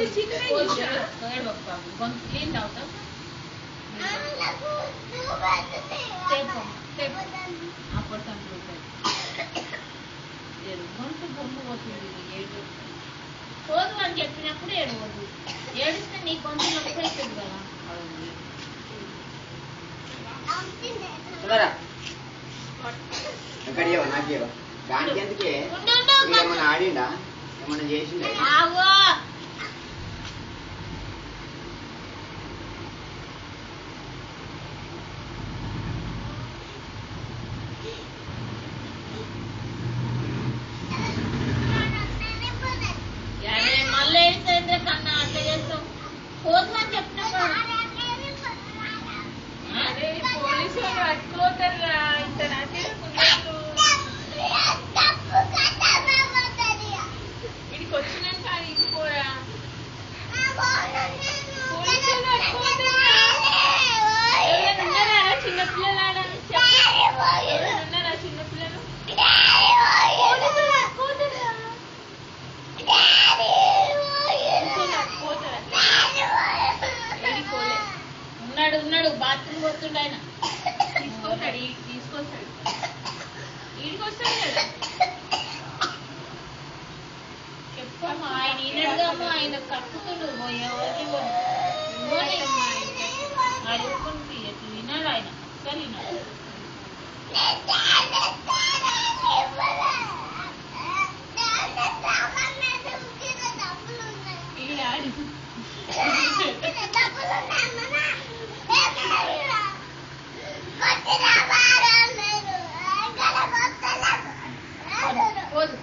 కొంచెం క్లీన్ అవుతాం అప్పుడు గొంతు బొమ్మ పోతుంది ఏడు పోదు అని చెప్పినప్పుడు ఏడవద్దు ఏడిస్తే నీ గొంతు నొప్పి అవుతుంది కదా నాకేందుకే ఏమన్నా ఆడిండా ఏమన్నా చేసిండా మళ్ళీ ఏడిస్తే కన్నా అట్లా చేస్తాం పోదు అని చెప్పినప్పుడు పోలీసు వాళ్ళు పట్టుకోతారా ఇంత ఇడికి వచ్చినాక ఇంకోరా ఉన్నారా చిన్నపిల్లలాడా ఉన్నారా చిన్నపిల్లలు ఉన్నాడు బాత్రూమ్ పోతుండ ఆయన తీసుకొస్తాడు తీసుకొస్తాడు ఈడికి వస్తాడు కదా చెప్పమ్మా ఆయన ఈనడుగామా ఆయన కట్టుతుడు ఎవరికి అడుగుకుంటే ఎట్లా వినాడు ఆయన సరే వినాడు పోదు